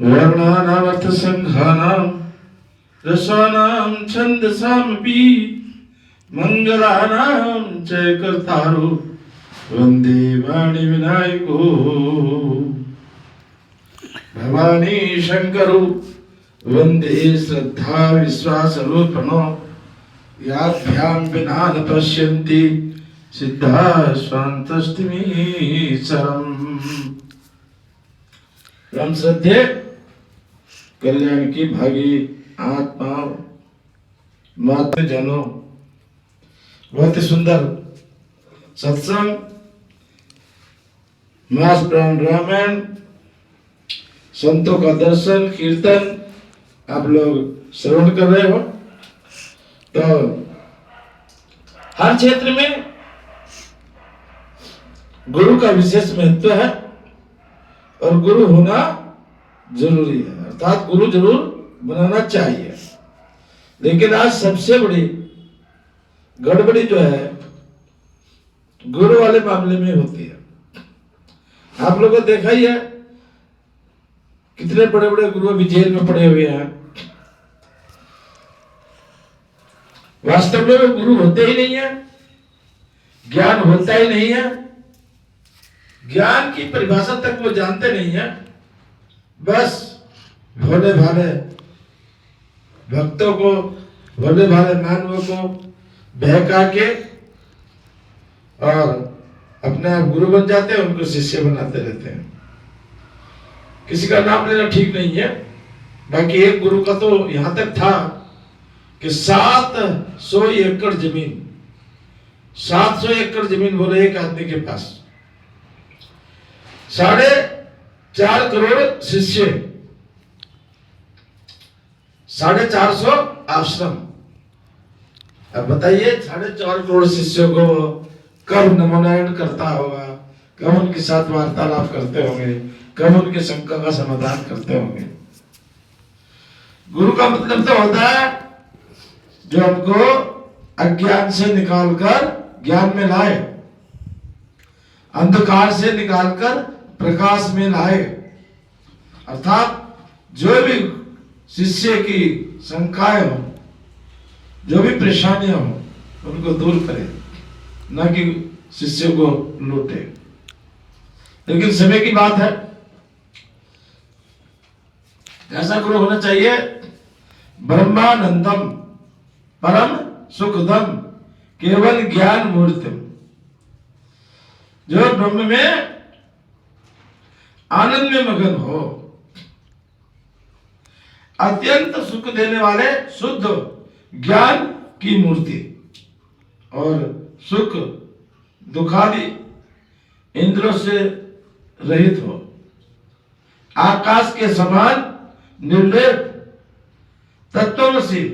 वर्णानामर्थसंघानां रसानां छन्दसामपि मंगलानां च कर्तारो वंदे वाणी विनायको भवानी शंकरो वंदे श्रद्धा विश्वासरूपणो याभ्यां विना न पश्यन्ति सिद्धा स्वान्तस्तिमी सरम। राम श्रद्धे कल्याण की भागी आत्माओं मातृ जनों, बहुत ही सुंदर सत्संग मास प्राण रामायण संतों का दर्शन कीर्तन आप लोग श्रवण कर रहे हो। तो हर क्षेत्र में गुरु का विशेष महत्व है और गुरु होना जरूरी है, अर्थात गुरु जरूर बनाना चाहिए। लेकिन आज सबसे बड़ी गड़बड़ी जो है गुरु वाले मामले में होती है। आप लोगों को देखा ही है कितने बड़े बड़े गुरु अभी जेल में पड़े हुए हैं। वास्तव में वो गुरु होते ही नहीं है, ज्ञान होता ही नहीं है, ज्ञान की परिभाषा तक वो जानते नहीं है। बस भोले भाले भक्तों को, भोले भाले मानवों को बहका के और अपने आप गुरु बन जाते हैं, उनको शिष्य बनाते रहते हैं। किसी का नाम लेना ठीक नहीं है। बाकी एक गुरु का तो यहां तक था कि 700 एकड़ जमीन, 700 एकड़ जमीन बोले एक आदमी के पास, 4.5 करोड़ शिष्य, 450 आश्रम। अब बताइए 4.5 करोड़ शिष्यों को कब नमोनायण करता होगा, कब उनके साथ वार्तालाप करते होंगे, कब उनके शंका का समाधान करते होंगे। गुरु का मतलब तो होता है जो हमको अज्ञान से निकालकर ज्ञान में लाए, अंधकार से निकालकर प्रकाश में लाए। अर्थात जो भी शिष्य की शंकाएं हो, जो भी परेशानियां हो, उनको दूर करे, न कि शिष्य को लूटे। लेकिन समय की बात है, ऐसा गुरु होना चाहिए ब्रह्मानंदम परम सुखदम केवल ज्ञान मूर्तिम, जो ब्रह्म में आनंद में मगन हो, अत्यंत सुख देने वाले शुद्ध ज्ञान की मूर्ति और सुख दुखादि इंद्रियों से रहित हो, आकाश के समान निर्लेप तत्वमसि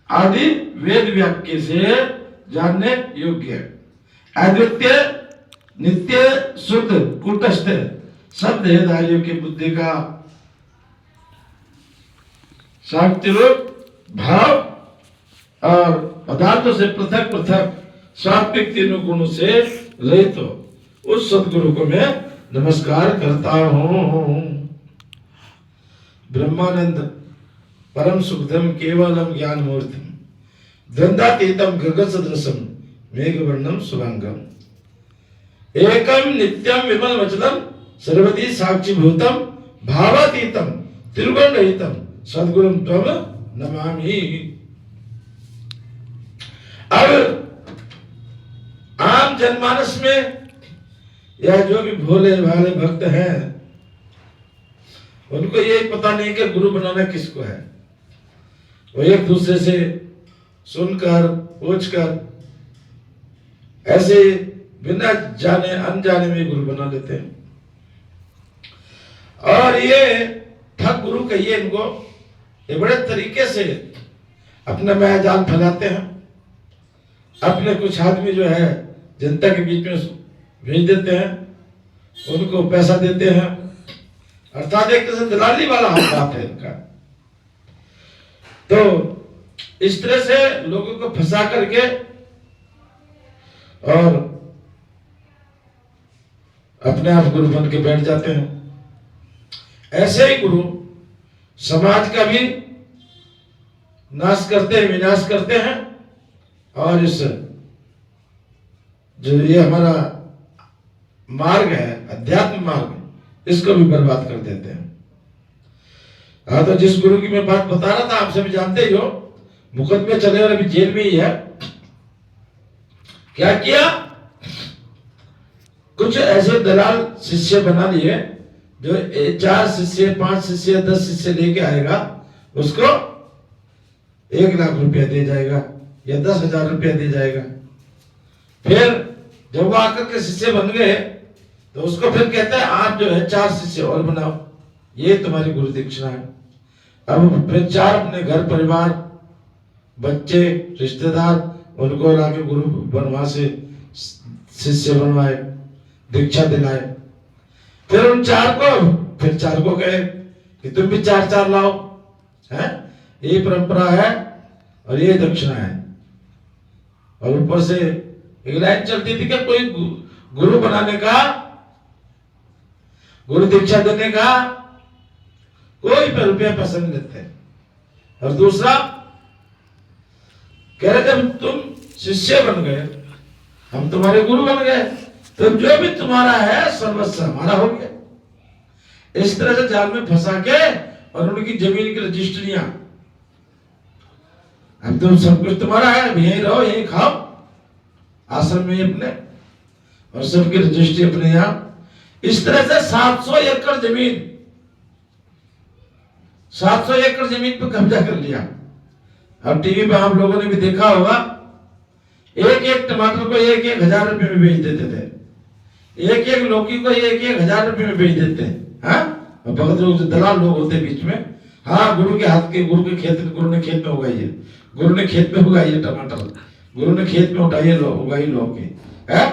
आदि वेद वाक्य से जानने योग्य, अद्वितीय नित्य शुद्ध कूटस्थ सब देहधारियों की बुद्धि का शांति रूप भाव और पदार्थों से पृथक पृथक सात्विक तीनों गुणों से रहित हो, उस सदगुरु को मैं नमस्कार करता हूं। ब्रह्मानंद परम सुखदम केवलम ज्ञान मूर्तिम द्वंद्वातीतम गगन सदृशम मेघवर्णम शुभांगम एकम नित्यम विमल वचनम सर्वदी साक्षी भूतम भावातीतम त्रिगुण रहितम सद्गुरुम त्वम नमामि। अब आम जनमानस में या जो भी भोले भाले भक्त हैं, उनको ये पता नहीं कि गुरु बनाना किसको है। वो एक दूसरे से सुनकर पूछकर ऐसे बिना जाने अनजाने में गुरु बना लेते हैं। और ये ठग गुरु कहिए इनको, ये बड़े तरीके से अपना माया जाल फैलाते हैं। अपने कुछ आदमी जो है जनता के बीच में भेज देते हैं, उनको पैसा देते हैं, अर्थात एक तरह से दलाली वाला हाथ है इनका। तो इस तरह से लोगों को फंसा करके और अपने आप गुरु बन के बैठ जाते हैं। ऐसे ही गुरु समाज का भी नाश करते हैं, विनाश करते हैं, और इस जो ये हमारा मार्ग है, अध्यात्म मार्ग, इसको भी बर्बाद कर देते हैं। हाँ, तो जिस गुरु की मैं बात बता रहा था, आप सभी जानते ही हो, मुकदमे चले और अभी जेल में ही है। क्या किया? कुछ ऐसे दलाल शिष्य बना लिए जो 4 शिष्य, 5 शिष्य, 10 शिष्य लेके आएगा, उसको 1 लाख रुपया दे जाएगा या 10,000 रुपया दे जाएगा। फिर जब वो आकर के शिष्य बन गए तो उसको फिर कहता है आप जो है 4 शिष्य और बनाओ, ये तुम्हारी गुरु दीक्षा है। अब फिर 4 अपने घर परिवार, बच्चे, रिश्तेदार, उनको लाके गुरु बनवा से शिष्य बनवाए, दीक्षा दिलाए। फिर उन 4 को कहे कि तुम भी 4 लाओ, है, ये परंपरा है और ये दक्षिणा है। और ऊपर से एक लाइन चलती थी कि कोई गुरु बनाने का, गुरु दीक्षा देने का कोई रुपया पैसा नहीं लेते। और दूसरा कह रहे जब तुम शिष्य बन गए, हम तुम्हारे गुरु बन गए, तो जो भी तुम्हारा है सर्वस्व हमारा हो गया। इस तरह से जाल में फंसा के और उनकी जमीन की रजिस्ट्रियां, अब तो सब कुछ तुम्हारा है, यहीं रहो, यहीं खाओ, आश्रम में अपने, और सबकी रजिस्ट्री अपने यहां। इस तरह से 700 एकड़ जमीन, 700 एकड़ जमीन पर कब्जा कर लिया। अब टीवी पे आप लोगों ने भी देखा होगा, एक टमाटर को 1,000 रुपए में बेच देते थे, एक लौकी को 1,000 रुपए में बेच देते हैं। हाँ, भगत लोग, दलाल लोग होते बीच में। हाँ, गुरु के हाथ के, गुरु के खेत, गुरु ने खेत में उगाई है, गुरु ने खेत में उगाई है टमाटर, गुरु ने खेत में उगाई लौकी, है,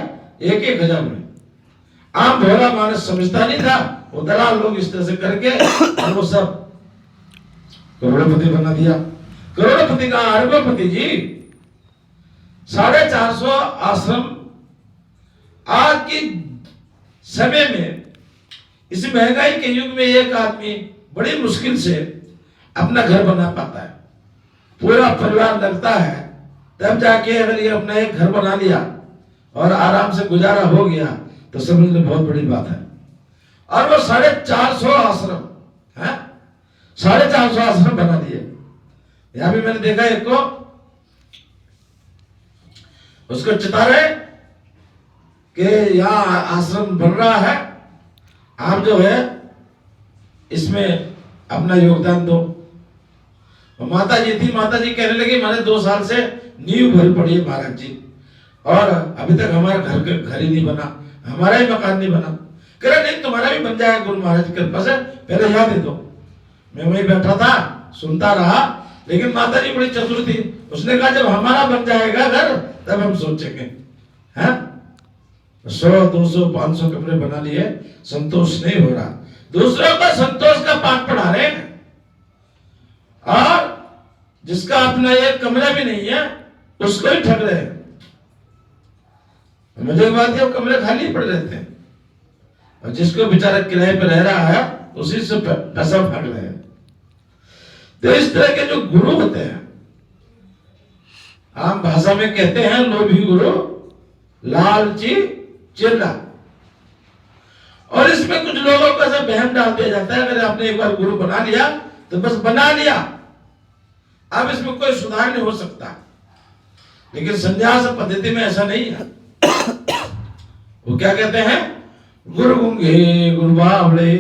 1,000 में। आम भोला मानस समझता नहीं था, वो दलाल लोग इस तरह से करके और वो सब करोड़पति बना दिया। करोड़पति का अरबपति जी। 450 आश्रम आज की समय में, इस महंगाई के युग में एक आदमी बड़ी मुश्किल से अपना घर बना पाता है, पूरा परिवार लगता है, तब जाके अगर ये अपना एक घर बना लिया और आराम से गुजारा हो गया तो समझ लो बहुत बड़ी बात है। और वो 450 आश्रम है, 450 आश्रम बना दिए। यहां भी मैंने देखा एक को, उसको चिता रहे कि यहाँ आश्रम बन रहा है, आप जो है इसमें अपना योगदान दो। और माता जी थी, माता जी कहने लगी मैंने 2 साल से नींव भरी पड़ी है महाराज जी, और अभी तक हमारा घर ही नहीं बना, हमारा ही मकान नहीं बना। कह रहे नहीं, तुम्हारा भी बन जाएगा गुरु महाराज के कृपा से, पहले यहाँ दे दो। मैं वहीं बैठा था, सुनता रहा, लेकिन माता जी बड़ी चतुर थी, उसने कहा जब हमारा बन जाएगा घर तब हम सोचेंगे। हैं, 100, 200, 500 कमरे बना लिए, संतोष नहीं हो रहा। दूसरों का संतोष का पाठ पढ़ा रहे हैं, और जिसका अपना एक कमरा भी नहीं है उसको ही ठग रहे हैं। मुझे एक बात है, कमरे खाली पड़ रहते हैं, और जिसको बेचारा किराए पे रह रहा है उसी से पैसा भाग रहे हैं। तो इस तरह के जो गुरु होते हैं, आम भाषा में कहते हैं लोभी गुरु लालची चेला। और इसमें कुछ लोगों को ऐसा बहम डाल दिया जाता है, अगर आपने एक बार गुरु बना लिया तो बस बना लिया, अब इसमें कोई सुधार नहीं हो सकता। लेकिन संन्यास पद्धति में ऐसा नहीं है। वो क्या कहते हैं, गुरु गुंगे गुरु बावले,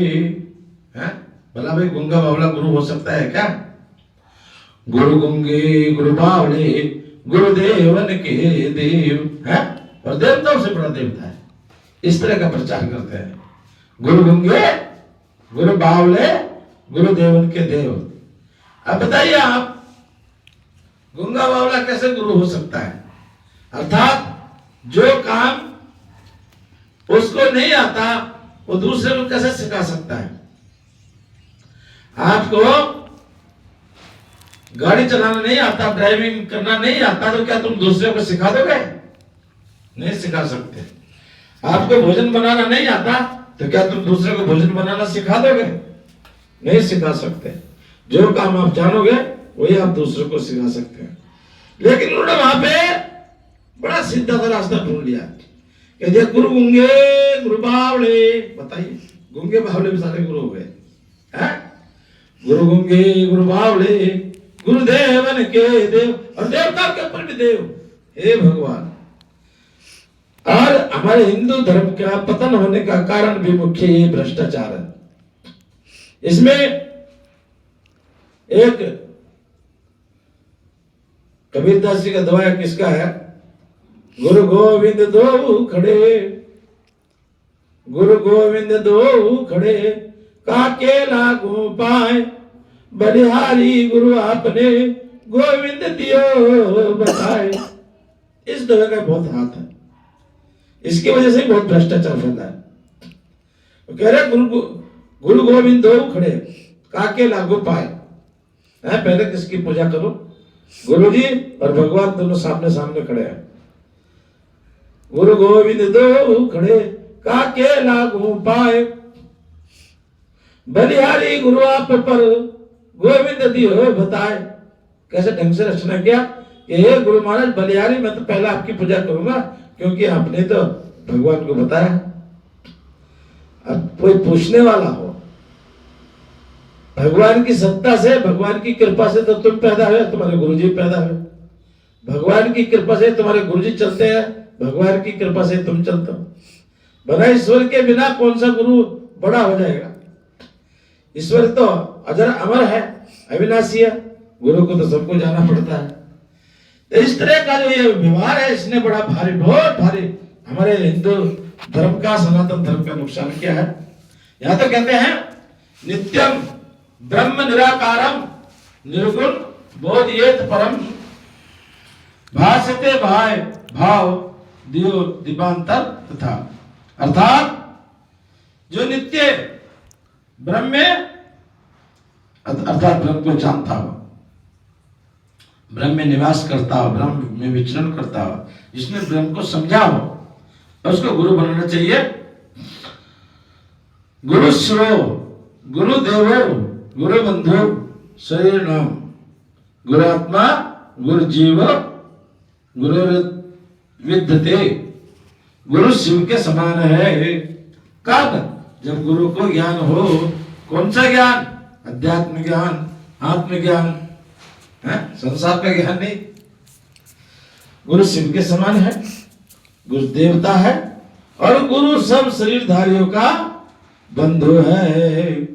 हैं, भला भाई गुंगा बावला गुरु हो सकता है क्या? गुरु गुंगे गुरु बावले गुरुदेवन के देव है, और देवताओं से बड़ा देवता है, इस तरह का प्रचार करते हैं। गुरु गुंगे गुरु बावले गुरुदेवन के देव। अब बताइए आप, गुंगा बावला कैसे गुरु हो सकता है? अर्थात जो काम उसको नहीं आता वो दूसरे को कैसे सिखा सकता है? आपको गाड़ी चलाना नहीं आता, ड्राइविंग करना नहीं आता, तो क्या तुम दूसरे को सिखा दोगे? नहीं सिखा सकते। आपको भोजन बनाना नहीं आता तो क्या तुम दूसरे को भोजन बनाना सिखा दोगे? नहीं सिखा सकते। जो काम आप जानोगे वही आप दूसरों को सिखा सकते हैं। लेकिन उन्होंने वहां पे बड़ा सीधा सा रास्ता ढूंढ लिया कि जे गुरु गुंगे गुरु बावले। बताइए, गुंगे बावले भी सारे गुरु हो गए हैं? गुरु गुंगे गुरु बावले, गुरुदेवन के देव, और देवता के ऊपर भी देव। हे भगवान, और हमारे हिंदू धर्म का पतन होने का कारण भी मुख्य ये भ्रष्टाचार है। इसमें एक कबीरदास जी का दोहा किसका है? गुरु गोविंद दो खड़े, गुरु गोविंद दो खड़े, काके लागू पाए, बलिहारी गुरु आपने, गोविंद दियो बताए। इस दोहे का बहुत हाथ है। इसकी वजह से बहुत भ्रष्टाचार फैला है। वो कह रहे गुरु गोविंद दो खड़े, काके लागू पाए। पहले किसकी पूजा करो? गुरु जी और भगवान दोनों सामने सामने खड़े हैं। गुरु गोविंद दो खड़े, काके लागू पाए, बलिहारी गुरु आप पर, गोविंद दियो बताए। कैसे ढंग से रचना किया कि हे गुरु महाराज बलिहारी, मैं तो पहले आपकी पूजा करूंगा क्योंकि आपने तो भगवान को बताया। अब कोई पूछने वाला हो, भगवान की सत्ता से, भगवान की कृपा से तो तुम पैदा हुए, तुम्हारे गुरुजी पैदा हुए। भगवान की कृपा से तुम्हारे गुरुजी चलते हैं, भगवान की कृपा से तुम चलते हो। बना ईश्वर के बिना कौन सा गुरु बड़ा हो जाएगा? ईश्वर तो अजर अमर है, अविनाशी है। गुरु को तो सबको जाना पड़ता है। तो इस तरह का जो ये व्यवहार है, इसने बड़ा भारी, बहुत भारी हमारे हिंदू धर्म का, सनातन धर्म का नुकसान किया है। यहां तो कहते हैं नित्यम ब्रह्म निराकारम निर्गुण बोधयेत परम, भासते भाय भाव दियो दीपांतर तथा। अर्थात जो नित्य ब्रह्म में, अर्थात ब्रह्म को जानता हो, ब्रह्म में निवास करता हो, ब्रह्म में विचरण करता हो, जिसने ब्रह्म को समझा हो, तो उसको गुरु बनाना चाहिए। गुरु श्रो गुरु देवो गुरु बंधु शरीर नाम, गुरु आत्मा गुरु जीव गुरु विद्यते। गुरु शिव के समान है। कब? जब गुरु को ज्ञान हो। कौन सा ज्ञान? अध्यात्म ज्ञान, आत्मज्ञान, संसार का ज्ञान नहीं। गुरु शिव के समान है, गुरु देवता है, और गुरु सब शरीरधारियों का बंधु है।